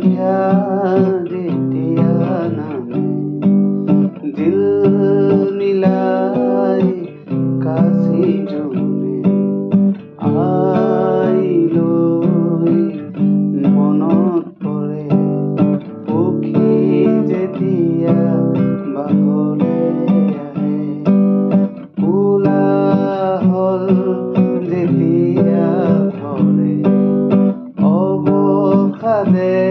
সন্ধ্যা যেতিয়া নামে দিল মিলাই কাছি জোনে আইলৈ মনত পৰে পক্ষী যেতিয়া বাহলৈ আহে কোলাহল যেতিয়া ধৰে অৱসাদে